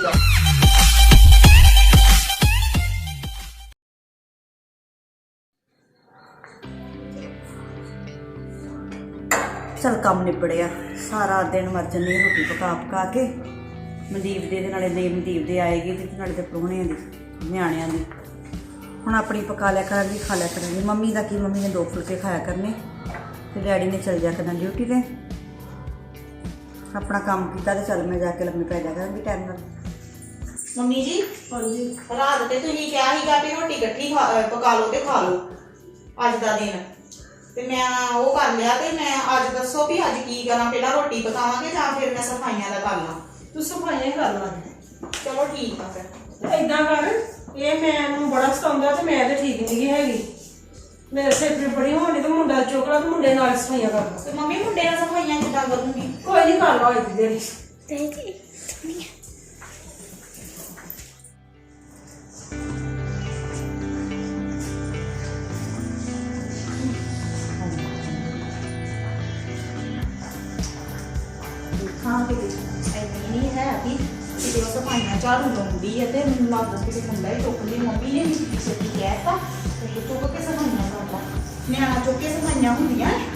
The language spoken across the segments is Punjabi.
चल काम निबड़िया सारा दिन मर जन्नी रोटी पका पका के मनदीप दे नाले नहीं मनदीप दे आएगी नाले तो प्राहुणियां दी न्याणियां दी हुण अपनी पका लिया करांगी खा लिया करांगी। मम्मी का की मम्मी ने 2 फुलके खाया करने ते डैडी ने चल जाया करना ड्यूटी ते अपना काम किया तो चल मैं जाके लम्मी पै जाया करांगी टाइम नाल। मम्मी जी हाँ जी रात ते तुसीं कहा सीगा कि रोटी इकट्ठी पका लो ते खा लो अज दा दिन ते मैं वो कर लिया ते मैं अज दसो भी अज की करा पहला रोटी पकावांगे जां फिर मैं सफाइयां दा कर लां। तू सफाइयां कर ला चलो ठीक आ फिर इदां कर ये मैनूं बड़ा सताउंदा ते मैं ते ठीक नहीं हैगी मेरे सिर पीड़ बड़ी होनी ते मुंडा चुकला ते मुंडे नाल सफाइयां कर ला ते मम्मी मुंडे नाल सफाइयां किदां करूंगी। कोई नहीं कर ला इदी देरी हाँ किते ऐनी नहीं है कि किते वो सफाइयां झाड़ू लाउंदी है ते लागो किते मुंडा ही चुक ली मम्मी ने मिट्टी सती कहता ते चुक के सफाइयां करदा न्याणा चुक के सफाइयां हुंदियां ने।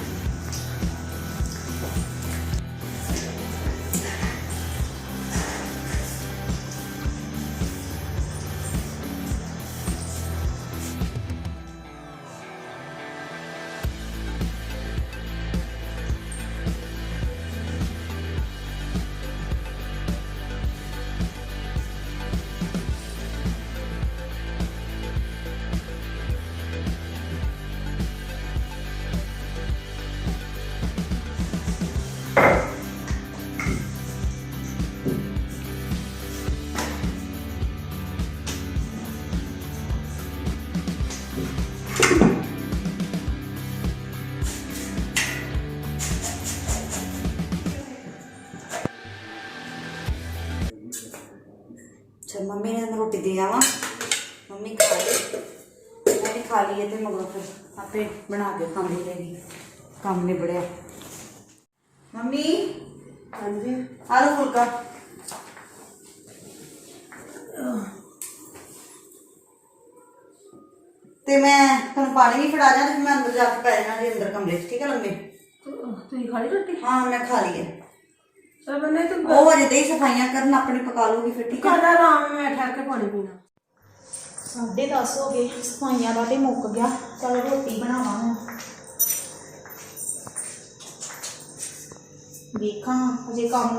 चल मम्मी ने रोटी दे आवा मम्मी खा ली मैं भी खा ली है तो मगर फिर आपे बना के खाने लेगी काम निबड़िया। मम्मी हाँ जी आ लो फुलका ते मैं तुम पानी भी फड़ा जा मैं अंदर जाके पै जाना जी अंदर कमरे ठीक है लम्बे। तू खा ली रोटी हाँ मैं खा ली है सब ने तो वो अजे दे सफाइयां करना अपनी पका लूगी फिर ठीक है। कर आराम मैं ठहर के पानी पीना 10:30 हो गए सफाइयां का तो मुक गया चलो रोटी बनावा देखा अजे काम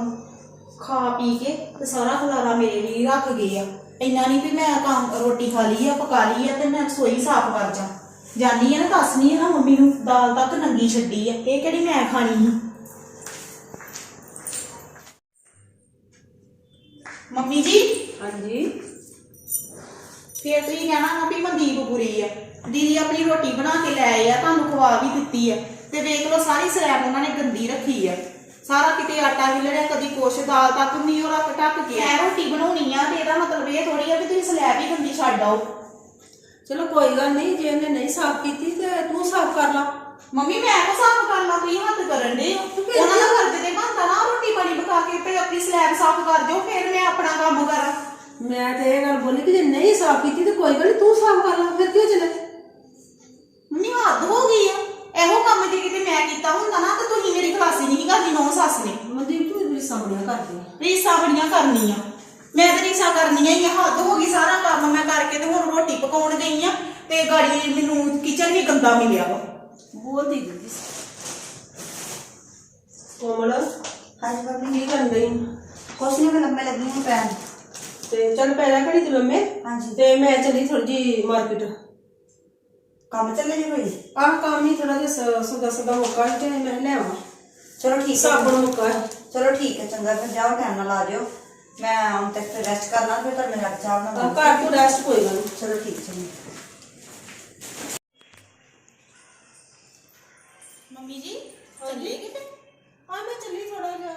खा पी के तो सारा खलारा मेरे लिए रख गए आ इन्ना नहीं भी मैं काम रोटी खा ली है पका ली है तो मैं रसोई साफ कर जानी है ना दसनी है ना मम्मी नूं दाल तक नंगी छड्डी है ये केड़ी मैं खानी ही। मम्मी जी हाँ जी फिर तुम कहना ना भी मनदीप बुरी है दीदी अपनी रोटी बना के लै आए तुहानूं खवा भी दित्ती है ते वेख लो सारी स्लैब उन्होंने गंदी रखी है सारा किते आटा हिलड़िया कदी कुछ दाल तक नहीं रख ढक के है रोटी बनानी है तो यदा मतलब ये थोड़ी है भी तुम स्लैब ही गंदी छड्ड आओ। चलो कोई गल नहीं जे उन्हें नहीं साफ की तो तू साफ कर ला। मम्मी मैं को साफ कर ला तुम हथ करन दे उन्होंने फर्ज ते बनता ना रोटी पानी पका के पे अपनी स्लैब साफ कर दो फिर मैं अपना काम करा। मैं तो ये गल बोली कि जे नहीं साफ की तो कोई गल तू साफ कर ला फिर क्यों चले। मम्मी हद हो गई है ਇਹੋ ਕੰਮ ਜੇ ਕਿਤੇ ਮੈਂ ਕੀਤਾ ਹੁੰਦਾ ਨਾ ਤੇ ਤੁਸੀਂ ਮੇਰੀ ਖਲਾਸੀ ਨਹੀਂ ਕਰਦੀ ਨੌ ਸੱਸ ਨੇ। ਮਨਦੀਪ ਤੂੰ ਰੀਸਾਂ ਬੜੀਆਂ ਕਰਦੀ ਰੀਸਾਂ ਬੜੀਆਂ ਕਰਨੀਆਂ ਮੈਂ ਤੇ ਰੀਸਾਂ ਕਰਨੀਆਂ ਹੀ ਹੱਦ ਹੋ ਗਈ ਸਾਰਾ ਕੰਮ ਮੈਂ ਕਰਕੇ ਤੇ ਹੁਣ ਰੋਟੀ ਪਕਾਉਣ ਗਈ ਆ ਤੇ ਗਾੜੀ ਮੈਨੂੰ ਕਿਚਨ ਵੀ ਗੰਦਾ ਮਿਲਿਆ ਵਾ ਬੋਲਦੀ ਦੀਦੀ ਕੋਮਲ हाँ जी मम्मी ਕੀ ਕਰਨ ਗਈ कुछ नहीं मैं लम्बे लगी हूँ पैन ਤੇ ਚੱਲ ਪੈ ਜਾ ਘੜੀ ਤੇ ਲੰਮੇ हाँ जी ਤੇ ਮੈਂ ਚਲੀ ਥੋੜੀ ਜੀ ਮਾਰਕੀਟ काम चले जी कोई ਆਹ ਕੰਮ ਹੀ ਥੋੜਾ ਜਿਹਾ ਸਦਾ ਮੁੱਕਾ ਤੇ ਮੈਂ ਲੈ ਆਵਾਂ चलो ठीक है ਸਾਬਣ ਮੁੱਕਾ चलो ठीक है चंगा फिर जाओ टाइम ना ला जाओ मैं हम तक रेस्ट करना फिर घर में जाके चाह बना ਘਰ ਤੂੰ ਰੈਸਟ ਕੋਈ ਗੱਲ ਨਹੀਂ। चलो ठीक है मम्मी जी चले किते हाँ मैं चली थोड़ा जा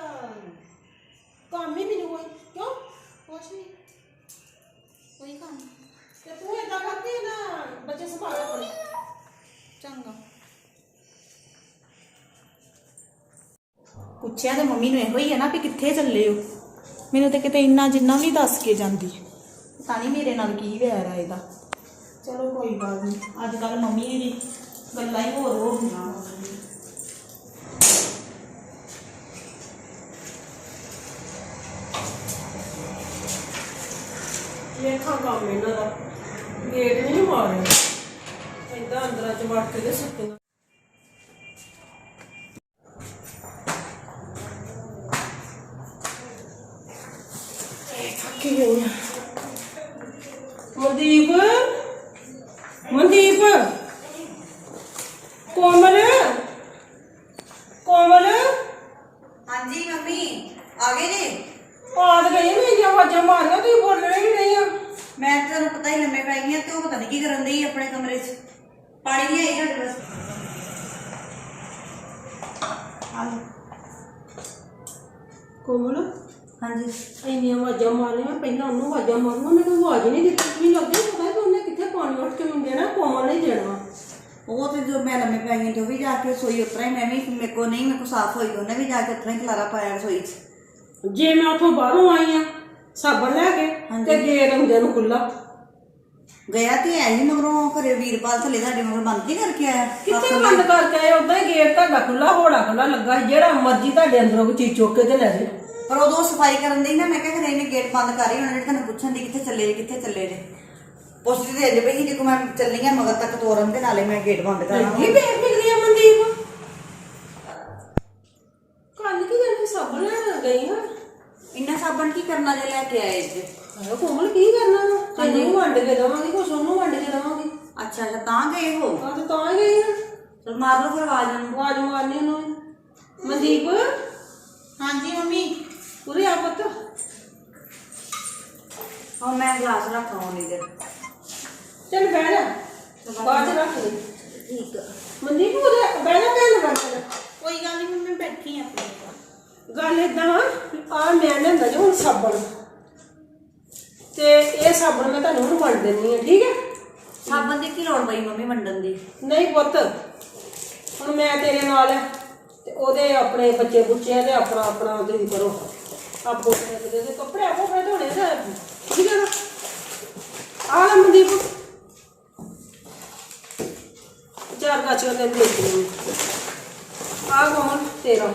काम ही नहीं कोई क्यों कुछ नहीं कोई काम ते तू इतना करती है ना बच्चे संभाल अपने चंगा ਪੁੱਛਿਆ ਤੇ ਮੰਮੀ ਨੂੰ ਇਹੋ ਹੀ ਹੈ ਨਾ ਵੀ ਕਿੱਥੇ ਚੱਲੇ ਹੋ ਮੈਨੂੰ ਤੇ ਕਿਤੇ ਇੰਨਾ ਜਿੰਨਾ ਵੀ ਦੱਸ ਕੇ ਜਾਂਦੀ ਪਤਾ ਨਹੀਂ ਮੇਰੇ ਨਾਲ ਕੀ ਵੈਰ ਆ ਇਹਦਾ। ਚਲੋ ਕੋਈ ਗੱਲ ਨਹੀਂ, ਅੱਜ ਕੱਲ ਮੰਮੀ ਦੀ ਗੱਲਾਂ ਹੀ ਹੋਰ ਹੋ ਗਈਆਂ। ਵੇਖਾਂ ਕੰਮ ਇਹਨਾਂ ਦਾ, ਗੇਟ ਨਹੀਂ ਮਾਰਿਆ ਏਦਾਂ ਅੰਦਰਾਂ ਚ ਵੜ ਕੇ ਤੇ ਸੁੱਤੀਆਂ। ਥੱਕੀ ਗਈ ਆ। ਮਨਦੀਪ, ਮਨਦੀਪ, ਕੋਮਲ, ਕੋਮਲ ਹਾਂਜੀ ਮੰਮੀ ਆ ਗਏ ਨੇ। ਆਦ ਗਈ ਮੇਰੀਆਂ ਆਵਾਜ਼ਾਂ ਮਾਰੀਆਂ, ਤੁਸੀਂ ਬੋਲਣਾ ਹੀ ਨਹੀਂ ਆ। ਮੈਂ ਤਾਂ ਤੁਹਾਨੂੰ ਪਤਾ ਹੀ ਲੰਮੇ ਪੈ ਗਈ ਆ ਤੇ ਉਹ ਪਤਾ ਨਹੀਂ ਕੀ ਕਰਨ ਡਈ ਆਪਣੇ ਕਮਰੇ 'ਚ। ਪਾਣੀ ਨਹੀਂ ਆਈ ਤੁਹਾਡੇ ਬਸ। ਕੋਮਲ ਹਾਂਜੀ ਇੰਨੀਆਂ ਆਵਾਜ਼ਾਂ ਮਾਰੀਆਂ, ਪਹਿਲਾਂ ਉਹਨੂੰ ਆਵਾਜ਼ਾਂ ਮਾਰੀਆਂ, ਮੈਨੂੰ ਆਵਾਜ਼ ਨਹੀਂ ਦਿੱਤੀ। ਮੈਨੂੰ ਲੱਗੇ ਪਤਾ ਕਿ ਉਹਨੇ ਕਿੱਥੇ ਪਾਣੀ ਉੱਠ ਕੇ ਮੈਨੂੰ ਦੇਣਾ, ਕੋਮਲ ਨੇ ਦੇਣਾ। ਉਹ ਤੇ ਜੋ ਮੈਂ ਲੰਮੇ ਪੈ ਗਈ ਤੇ ਉਹ ਵੀ ਜਾ ਕੇ ਰਸੋਈ ਉਤਰਾ ਹੀ, ਮੈਂ ਵੀ ਮੇਰੇ ਕੋ ਸਾਫ਼ ਹੋਈ, ਉਹਨੇ ਵੀ ਜਾ ਕੇ ਉਤਰਾ ਹੀ ਖਲਾਰਾ ਪਾਇਆ ਰਸੋਈ 'ਚ। ਜੇ ਮੈਂ ਉੱਥੋਂ ਬਾਹਰੋਂ ਆਈ ਆ ਸਾਬਣ ਲੈ ਕੇ ਤੇ ਗੇਟ ਹੁੰਦੇ ਨੂੰ ਖੁੱਲਾ ਗਿਆ ਤੇ ਐ ਹੀ ਮਗਰੋਂ ਘਰੇ ਵੀਰਪਾਲ ਥੱਲੇ ਸਾਡੇ ਮਗਰ ਬੰਦ ਨਹੀਂ ਕਰਕੇ ਆਇਆ। ਕਿੱਥੇ ਬੰਦ ਕਰਕੇ ਆਏ? ਉਦਾਂ ਹੀ ਗੇਟ ਤੁਹਾਡਾ ਖੁੱਲਾ ਹੋੜਾ ਖੁੱਲਾ ਲੱਗਾ ਸੀ, ਜਿਹੜਾ ਮਰਜ਼ੀ ਤੁਹਾਡੇ ਅੰਦਰੋਂ ਕੋਈ ਚੀਜ਼ ਚੁੱਕ ਕੇ ਤੇ ਲੈ ਜਾਏ। ਪਰ ਉਦੋਂ ਸਫਾਈ ਕਰਨ ਦੀ ਨਾ, ਮੈਂ ਕਿਹਾ ਘਰੇ ਇਹਨੇ ਗੇਟ ਬੰਦ ਕਰ ਹੀ ਹੋਣਾ, ਜਿਹੜੇ ਤੁਹਾਨੂੰ ਪੁੱਛਣ ਦੀ ਕਿੱਥੇ ਚੱਲੇ ਜੇ ਕਿੱਥੇ ਚੱਲੇ ਜੇ। ਪੁੱਛਦੀ ਤੇ ਅਜੇ ਪਈ ਜੇ ਕੋ ਮੈਂ ਚੱਲੀ ਆ ਮਗਰ ਤੱਕ ਤੋਰਨ ਦੇ ਨਾਲੇ ਮੈਂ ਗੇਟ ਬੰਦ ਕਰਾਂ। ਕੀ ਬੇਰ ਨਿਕਲੀ ਆ ਮਨਦੀਪ? ਕੱਲ ਕੀ ਕਹਿੰਦੇ ਸਾਬਣ ਲੈਣ ਗਈ ਹਾਂ? ਇੰਨਾ ਸਾਬਣ ਕੀ ਕਰਨਾ ਜੇ ਲੈ ਕੇ ਆਏ ਇੱਥੇ? ਆਹ ਕੋਮਲ ਕੀ ਕਰਨਾ ਵਾ? ਤੈਨੂੰ ਵੰਡ ਕੇ ਦੇਵਾਂਗੀ, ਕੁਛ ਉਹਨੂੰ ਵੰਡ ਕੇ ਦੇਵਾਂਗੀ। ਅੱਛਾ ਅੱਛਾ ਤਾਂ ਗਏ ਹੋ? ਆ ਤੇ ਤਾਂ ਹੀ ਗਈ ਹਾਂ। ਚਲ ਮਾਰ ਲਓ ਫਿਰ ਆਵਾਜ਼ ਨੂੰ। ਆਵਾਜ਼ ਮਾਰਨੀ ਉਹਨੂੰ। ਮਨਦੀਪ ਹਾਂਜੀ ਮੰਮੀ। ਉਰੇ ਆ ਪੁੱਤ। ਹਾਂ ਮੈਂ ਗਲਾਸ ਰੱਖਾਂ ਉਹਨੀ ਦੇਰ। ਚੱਲ ਬਹਿ ਜਾ, ਬਾਅਦ ਚ ਰੱਖ ਲਈ। ਠੀਕ ਆ। ਮਨਦੀਪ ਉਰੇ ਬਹਿ ਜਾ, ਭੈਣ ਨਾਲ ਗੱਲ। ਕੋਈ ਗੱਲ ਨਹੀਂ ਮੰਮੀ, ਬੈਠੀ ਆ ਆਪਣੇ ਕੋਲ। ਗੱਲ ਏਦਾਂ ਆ, ਮੈਂ ਲਿਆਂਦਾ ਜੀ ਹੁਣ ਸਾਬਣ, ਤੇ ਇਹ ਸਾਬਣ ਮੈਂ ਤੁਹਾਨੂੰ ਹੁਣ ਵੰਡ ਦਿੰਦੀ ਆ, ਠੀਕ ਹੈ? ਸਾਬਣ ਦੀ ਕੀ ਲੋੜ ਪਈ ਮੰਮੀ ਵੰਡਣ ਦੀ? ਨਹੀਂ ਪੁੱਤ, ਹੁਣ ਮੈਂ ਤੇਰੇ ਨਾਲ ਆ ਤੇ ਉਹਦੇ ਆਪਣੇ ਬੱਚੇ ਬੁੱਚੇ ਆ ਤੇ ਆਪਣਾ ਆਪਣਾ ਤੁਸੀਂ ਕਰੋ। ਆਪੋ ਦੇ ਕੱਪੜੇ ਆਪੋ ਆਪਣੇ ਧੋਣੇ ਤੇ ਠੀਕ ਹੈ ਨਾ? ਆ ਲੈ ਮਨਦੀਪ, 4 ਗਾਚੀਆਂ ਤੈਨੂੰ ਦੇ ਦਿੱਤੀਆਂ। ਆ ਕੋਮਲ ਤੇਰਾ,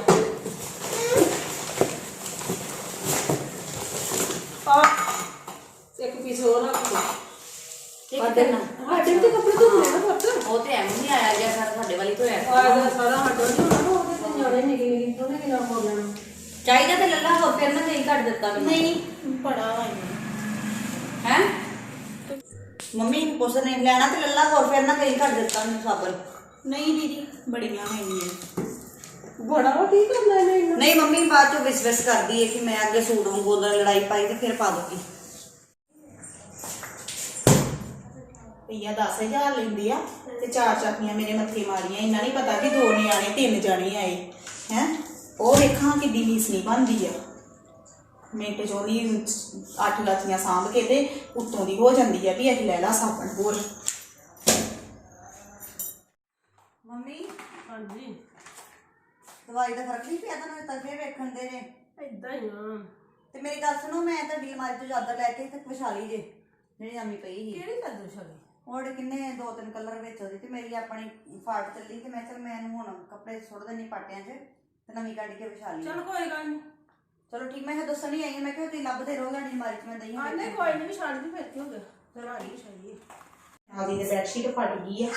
ਆ ਇੱਕ ਪੀਸ ਹੋਰ ਰੱਖ ਲਓ। ਸਾਡੇ ਤੇ ਕੱਪੜੇ ਧੋਣੇ ਨਾ ਪੁੱਤ। ਉਹ ਤੇ ਐਵੇਂ ਨਹੀਂ ਆਇਆ ਗਿਆ ਸਰ, ਸਾਡੇ ਵਾਲੀ ਤੋਂ ਆਇਆ ਸਾਰਾ ਹੱਡੋ ਨਹੀਂ ਹੋਣਾ, ਉਹਦੇ ਤੇ ਨਿਆਣੇ ਨਿੱਕੇ ਨਿੱਕੇ ਉਹਨੇ ਕਿੰਨਾ ਹੋ ਜਾਣਾ। ਚਾਹੀਦਾ ਤੇ ਲੱਲਾ ਹੋ, ਫਿਰ ਮੈਂ ਤੇਲ ਕੱਢ ਦਿੱਤਾ ਮੈਨੂੰ। ਨਹੀਂ ਬੜਾ ਵਾ ਹੈ ਮੰਮੀ ਪੁੱਛਨੇ ਲੈਣਾ ਤੇ ਲੱਲਾ ਹੋਰ, ਫਿਰ ਨਾ ਤੇਲ ਕੱਢ ਦਿੱਤਾ ਮੈਨੂੰ ਸਾਬਣ। ਨਹੀਂ ਦੀਦੀ, ਬੜੀਆਂ ਹੈਗੀਆਂ। ਬੜਾ ਵਾ, ਕੀ ਕਰਨਾ ਇਹਨੇ ਇੰਨਾ? ਨਹੀਂ ਮੰਮੀ ਬਾਅਦ ਚੋਂ ਵਿਸ ਕਰਦੀ ਹੈ ਕਿ ਮੈਂ ਅੱਗੇ ਸੂਟ ਵਾਂਗੂ ਉਹਦਾ ਲੜਾਈ ਪਾਈ ਤੇ ਫਿਰ ਪਾ ਦੂਗੀ। ਭਈਆ 10,000 ਲੈਂਦੇ ਆ ਤੇ 4 ਚਾਕੀਆਂ ਮੇਰੇ ਮੱਥੇ ਮਾਰੀਆਂ। ਇੰਨਾ ਨਹੀਂ ਪਤਾ ਕਿ 2 ਨਿਆਣੇ 3 ਜਾਣੇ ਆਏ ਹੈ। ਉਹ ਵੇਖਾਂ ਕਿੱਡੀ ਨੀਸ ਨਹੀਂ ਬਣਦੀ ਆ। ਮਿੰਟ ਚੋਂ ਨਹੀਂ 8 ਲਾਚੀਆਂ ਸਾਂਭ ਕੇ ਤੇ ਉੱਤੋਂ ਦੀ ਹੋ ਜਾਂਦੀ ਆ ਵੀ ਅਸੀਂ ਲੈ ਲਾ ਸਾਬਣ ਹੋਰ। ਮੰਮੀ ਹਾਂਜੀ ਦਵਾਈ ਦਾ ਫਰਕ ਨਹੀਂ ਪਿਆ ਤੁਹਾਨੂੰ? ਤਫੇ ਵੇਖਣ ਦੇ ਨੇ ਏਦਾਂ ਹੀ ਆ। ਤੇ ਮੇਰੀ ਗੱਲ ਸੁਣੋ, ਮੈਂ ਤੁਹਾਡੀ ਅਲਮਾਰੀ ਤੋਂ ਚਾਦਰ ਲੈ ਕੇ ਤੇ ਵਿਛਾ ਲਈ ਜੇ ਜਿਹੜੀ ਨਵੀਂ ਪਈ ਸੀ। ਕਿਹੜੀ ਚਾਦਰ ਛਾਲੀ? ਉਹਦੇ ਕਿੰਨੇ 2-3 ਕਲਰ ਵਿੱਚ ਉਹਦੇ ਤੇ ਮੇਰੀ ਆਪਣੀ ਫਾਟ ਚੱਲੀ ਤੇ ਮੈਂ ਚਲ ਮੈਂ ਇਹਨੂੰ ਹੁਣ ਕੱਪੜੇ ਸੁੱਟ ਦੇਣੀ ਪਾਟਿਆਂ 'ਚ ਤੇ ਨਵੀਂ ਕੱਢ ਕੇ ਵਿਛਾ ਲਈ। ਚਲ ਕੋਈ ਗੱਲ ਨਹੀਂ। ਚਲੋ ਠੀਕ, ਮੈਂ ਇਹ ਦੱਸਣ ਹੀ ਆਈ ਹਾਂ, ਮੈਂ ਕਿਹਾ ਤੁਸੀਂ ਲੱਭਦੇ ਰਹੋ ਤੁਹਾਡੀ ਅਲਮਾਰੀ 'ਚ ਮੈਂ ਦਈ ਹਾਂ। ਨਹੀਂ ਕੋਈ ਨਹੀਂ, ਛੱਡ ਦੀ, ਫਿਰ ਕੀ ਹੋ ਗਿਆ? ਚਲ ਆ ਗਈ ਛਾਲੀ। ਆਦੀ ਦੀ ਬੈਡਸ਼ੀਟ ਫਟ ਗਈ ਆ।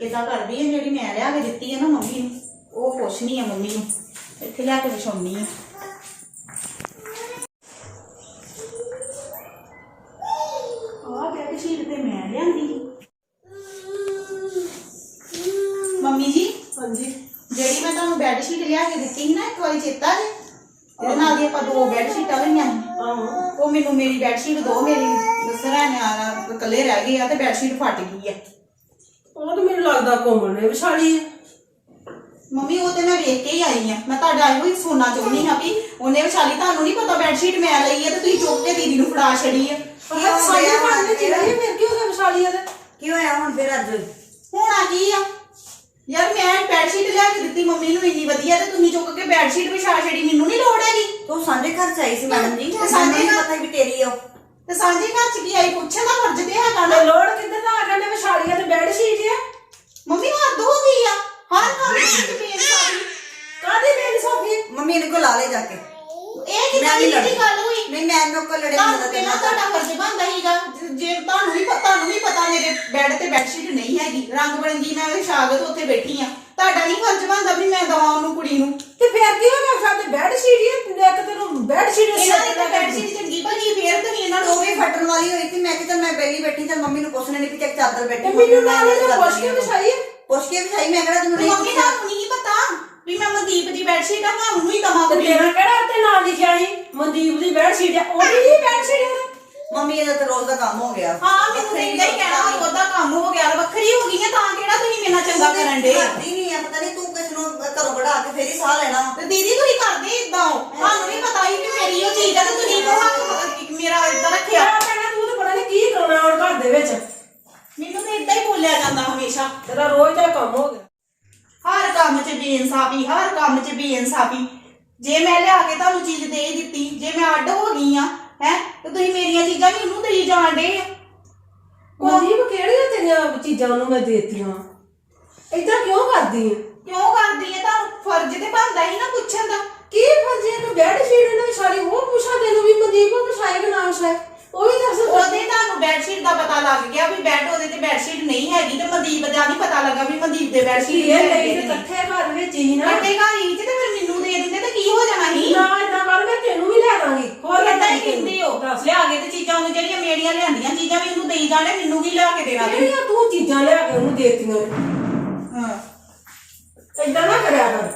ਇਦਾਂ ਕਰਦੀ ਆ, ਜਿਹੜੀ ਮੈਂ ਲਿਆ ਕੇ ਦਿੱਤੀ ਆ ਨਾ ਮੰਮੀ ਨੂੰ, ਉਹ ਪੁੱਛਣੀ ਆ ਮੰਮੀ ਨੂੰ, ਇੱਥੇ ਲਿਆ ਕੇ ਵਿਛਾਉਣੀ ਆ। ਆਹ ਬੈਡਸ਼ੀਟ ਤੇ ਮੈਂ ਲਿਆਂਦੀ। ਮੰਮੀ ਜੀ ਹਾਂਜੀ ਜਿਹੜੀ ਮੈਂ ਤੁਹਾਨੂੰ ਬੈਡਸ਼ੀਟ ਲਿਆ ਕੇ ਦਿੱਤੀ ਸੀ ਨਾ ਇੱਕ ਵਾਰੀ, ਚੇਤਾ ਜੇ? ਇਹਦੇ ਨਾਲ ਦੀ ਆਪਾਂ 2 ਬੈਡਸ਼ੀਟਾਂ ਲਈਆਂ ਸੀ। ਆਹੋ, ਉਹ ਮੈਨੂੰ ਮੇਰੀ ਬੈਡਸ਼ੀਟ ਦੋ, ਮੇਰੀ ਸਰਾਣੇ ਇਕੱਲੇ ਰਹਿ ਗਏ ਆ ਤੇ ਬੈਡਸ਼ੀਟ ਫਟ ਗਈ ਆ। ਉਹ ਤਾਂ ਮੈਨੂੰ ਲੱਗਦਾ ਕੋਮਲ ਨੇ ਵਿਛਾਲੀ ਹੈ। ਮੰਮੀ ਉਹ ਤੇ ਮੈਂ ਵੇਖ ਕੇ ਹੀ ਆਈ ਆ। ਮੈਂ ਤੁਹਾਡਾ ਇਹੋ ਹੀ ਸੁਣਨਾ ਚਾਹੁੰਦੀ ਹਾਂ ਵੀ ਉਹਨੇ ਵਿਛਾਲੀ। ਤੁਹਾਨੂੰ ਨਹੀਂ ਪਤਾ ਬੈਡਸ਼ੀਟ ਮੈਂ ਲਈ ਆ ਤੇ ਤੁਸੀਂ ਚੁੱਕ ਕੇ ਦੀਦੀ ਨੂੰ ਫੜਾ ਛੜੀ ਆ। ਸਾਡੀ ਘਰ ਨੇ ਚਿੜੀ ਫਿਰ ਕੀ ਹੋ ਗਿਆ ਵਿਛਾਲੀ ਇਹਦੇ? ਕੀ ਹੋਇਆ ਹੁਣ ਫਿਰ ਅੱਜ? ਹੁਣ ਆ ਗਈ ਆ ਯਾਰ ਮੈਂ ਬੈਡਸ਼ੀਟ ਲਿਆ ਕੇ ਦਿੱਤੀ ਮੰਮੀ ਨੂੰ ਇੰਨੀ ਵਧੀਆ ਤੇ ਤੁਸੀਂ ਚੁੱਕ ਕੇ ਬੈਡਸ਼ੀਟ ਵਿਛਾ ਛੜੀ, ਮੈਨੂੰ ਨਹੀਂ ਲੋੜ ਹੈਗੀ। ਤੂੰ ਸਾਂਝੇ ਘਰ ਚ ਆਈ ਸੀ ਮੈਡਮ ਜੀ, ਸਾਂਝੇ ਸਾਂਝੇ ਘਰ- ਪਤਾ ਵੀ ਤੇਰੀ ਆ ਉਹ। ਤੇ ਸਾਂਝੇ ਘਰ ਚ ਕੀ ਆਈ ਪੁੱਛਣ ਦਾ ਫਰਜ਼ ਤੇ ਹੈਗਾ ਨਾ। ਤੇ ਲੋੜ ਕਿੱਦਾਂ ਦਾ ਆ ਗਏ ਨੇ ਵਿਛਾਲੀਆਂ ਤੇ ਬੈੱਡ ਸ਼ੀਟ ਆ। ਮੰਮੀ ਹੱਦ ਹੋ ਗਈ ਆ, ਹਰ ਕੰਮ ਵਿੱਚ ਬੇਇਨਸਾਫੀ। ਕਾਦੀ ਬੇਇਨਸਾਫੀ? ਮੰਮੀ ਇਹਨੂੰ ਕੋ ਲਾ ਲੈ ਜਾ ਕੇ। ਇਹ ਕਿੱਦਾਂ ਦੀ ਗੱਲ ਹੋਈ? ਨਹੀਂ ਮੈਂ ਇਹਨਾਂ ਕੋਲ ਲੜੇ ਤੁਹਾਨੂੰ ਪਹਿਲਾਂ ਤੁਹਾਡਾ ਫਰਜ਼ ਬਣਦਾ ਸੀਗਾ, ਜੇ ਤੁਹਾਨੂੰ ਵੀ ਪਤਾ ਮੇਰੇ ਬੈੱਡ ਤੇ ਬੈਡਸ਼ੀਟ ਨਹੀਂ ਹੈਗੀ, ਰੰਗ ਬਰੰਗੀ ਮੈਂ ਵਿਛਾ ਕੇ ਤੇ ਉੱਥੇ ਬੈਠੀ ਆ, ਤੁਹਾਡਾ ਨਹੀਂ ਫਰਜ਼ ਬਣਦਾ ਵੀ ਮੈਂ ਦਵਾਂ ਉਹਨੂੰ ਕੁੜੀ ਨੂੰ। ਤੇ ਫੇਰ ਕੀ ਹੋ ਗਿਆ? ਸਾਡੇ ਬੈੱਡ ਸ਼ੀਟ ਹੀ ਇੱਕ ਤੈਨੂੰ ਬੈੱਡ ਸ਼ੀਟ ਇਹਨਾਂ ਦੀ ਤਾਂ ਬੈਡਸ਼ੀਟ ਚੰਗੀ ਭਲੀ, ਫੇਰ ਤੁਸੀਂ ਇਹਨਾਂ ਨੂੰ ਉਹ ਵੀ ਫਟਣ ਵਾਲੀ ਹੋਈ ਸੀ। ਮੈਂ ਕਿਹਾ ਚੱਲ ਮੈਂ ਪਹਿਲੀ ਬੈਠੀ, ਚੱਲ ਮੰਮੀ ਨੂੰ ਪੁੱਛਣੇ ਨਹੀਂ ਕਿ ਚੱਕ ਚਾਦਰ ਬੈਠੀ। ਤੇ ਮੈਨੂੰ ਨਾਲ ਇਹਨੇ ਪੁੱਛ ਕੇ ਵਿਛਾਈ। ਪੁੱਛ ਕੇ ਵਿਛਾਈ। ਮੈਂ ਕਿਹੜਾ ਤੈਨੂੰ ਨਹੀਂ ਮੰਮੀ ਤੁਹਾਨੂੰ ਨਹੀਂ ਪਤਾ ਵੀ ਮੈਂ ਮਨਦੀਪ ਦੀ ਬੈਡਸ਼ੀਟ ਆ, ਮੈਂ ਉਹਨੂੰ ਹੀ ਦਵਾਂ ਤੇ ਕੁੜੀ ਨੂੰ। ਤੇਰਾ ਕਿਹੜਾ ਤੇ ਨਾਲ ਲਿਖਿਆ ਸੀ ਮਨਦੀਪ ਦੀ ਬੈੱਡ ਸ਼ੀਟ ਆ, ਉਹਦੀ ਹੀ ਬੈੱਡ ਸ਼ੀਟ ਆ। ਮੰਮੀ ਇਹਦਾ ਤਾਂ ਰੋਜ਼ ਦਾ ਕੰਮ ਹੋ ਗਿਆ। ਹਾਂ ਮੈਨੂੰ ਤਾਂ ਇੰਨਾ ਹੀ ਕਹਿਣਾ ਵੀ ਉਹਦਾ ਕੰਮ ਹੋ ਗਿਆ, ਵੱਖਰੀ ਹੋ ਗਈ ਆ, ਤਾਂ ਕਿਹੜਾ ਤੁਸੀਂ ਮੇਰੇ ਨਾਲ ਚੰਗਾ ਕਰਨ ਡੇ। ਕਰਦੀ ਨਹੀਂ ਆ, ਪਤਾ ਨਹੀਂ ਤੂੰ ਕਿਸ ਨੂੰ ਘਰੋਂ ਕਢਾ ਕੇ ਫੇਰ ਹੀ ਸਾਹ ਲੈਣਾ। ਤੇ ਦੀਦੀ ਤੁਸੀਂ ਕਰਦੇ ਇਦਾਂ, ਤੁਹਾਨੂੰ ਵੀ ਪਤਾ ਹੀ ਕਿ ਮੇਰੀ ਉਹ ਚੀਜ਼ ਆ ਤੇ ਤੁਸੀਂ ਕਿਉਂ ਹੱਥ ਮੇਰਾ ਇਦਾਂ ਰੱਖਿਆ। ਮੈਂ ਕਹਿੰਦਾ ਤੂੰ ਤਾਂ ਪਤਾ ਨਹੀਂ ਕੀ ਕਰਾਉਣਾ ਹੁਣ ਘਰ ਦੇ ਵਿੱਚ। ਮੈਨੂੰ ਤਾਂ ਇਦਾਂ ਹੀ ਬੋਲਿਆ ਜਾਂਦਾ ਹਮੇਸ਼ਾ, ਤੇਰਾ ਰੋਜ਼ ਦਾ ਕੰਮ ਹੋ ਗਿਆ। ਹਰ ਕੰਮ 'ਚ ਬੇਇਨਸਾਫੀ, ਹਰ ਕੰਮ 'ਚ ਬੇਇਨਸਾਫੀ। ਜੇ ਮੈਂ ਲਿਆ ਕੇ ਤੁਹਾਨੂੰ ਚੀਜ਼ ਦੇ ਹੀ ਦਿੱਤੀ, ਜੇ ਮੈਂ ਅੱਡ ਹੋ ਗਈ ਆ ਹੈ ਤੇ ਤੁਸੀਂ ਮੇਰੀਆਂ ਚੀਜ਼ਾਂ ਵੀ ਉਹਨੂੰ ਦੇਈ ਜਾਣ ਡੇ ਆ। ਮਨਦੀਪ ਕਿਹੜੀਆਂ ਤੇਰੀਆਂ ਚੀਜ਼ਾਂ ਉਹਨੂੰ ਮੈਂ ਦੇਤੀਆਂ? ਏਦਾਂ ਕਿਉਂ ਕਰਦੀ ਹੈ? ਕਿਉਂ ਕਰਦੀ ਹੈ? ਤੁਹਾਨੂੰ ਫਰਜ਼ ਤੇ ਬਣਦਾ ਹੀ ਨਾ ਪੁੱਛਣ ਦਾ। ਕੀ ਫਰਜ਼ੀ ਨੂੰ ਬੈੱਡ ਸ਼ੀਟ ਇਹਨਾਂ ਵਿਚਾਰੀ ਉਹ ਪੁੱਛਾ ਤੈਨੂੰ ਵੀ ਮਨਦੀਪ ਉਹ ਵਿਛਾਏ ਕਿ ਨਾ ਵਿਛਾਏ? ਉਹ ਵੀ ਦੱਸ। ਉਹਦੇ ਤੁਹਾਨੂੰ ਬੈਡਸ਼ੀਟ ਦਾ ਪਤਾ ਲੱਗ ਗਿਆ ਵੀ ਬੈੱਡ ਉਹਦੇ ਤੇ ਬੈਡਸ਼ੀਟ ਨਹੀਂ ਹੈਗੀ, ਤੇ ਮਨਦੀਪ ਦਾ ਨਹੀਂ ਪਤਾ ਲੱਗਾ ਵੀ ਮਨਦੀਪ ਦੇ ਬੈਡਸ਼ੀਟ ਇਹ ਹੈਗੀ ਲਈ ਕਿ ਤੇ ਨਹੀਂ। ਇਕੱਠੇ ਘਰ ਵਿੱਚ ਹੀ ਨਾ। ਕੱਟੇ ਘਰ ਹੀ ਤੇ ਫਿਰ ਮੈਨੂੰ ਦੇ ਦਿੰਦੇ ਤੇ ਕੀ ਹੋ ਜਾਣਾ ਸੀ? ਨਾ ਏਦਾਂ ਕਰ, ਮੈਂ ਤੈਨੂੰ ਵੀ ਲੈ ਦਾਂਗੀ। ਹੋਰ ਏਦਾਂ ਹੀ ਕਹਿੰਦੇ ਹੋ, ਲਿਆ ਕੇ ਤੇ ਚੀਜ਼ਾਂ ਉਹਨੂੰ ਜਿਹੜੀਆਂ ਮੇਰੀਆਂ ਲਿਆਂਦੀਆਂ ਚੀਜ਼ਾਂ ਵੀ ਉਹਨੂੰ ਦੇਈ ਜਾਣੇ, ਮੈਨੂੰ ਵੀ ਲਿਆ ਕੇ ਦੇਣਾ। ਕਿਹੜੀਆਂ ਤੂੰ ਚੀਜ਼ਾਂ ਲਿਆ ਕੇ ਉਹਨੂੰ ਦੇਤੀਆਂ? ਹਾਂ ਏਦਾਂ ਨਾ ਕਰਿਆ ਕਰ।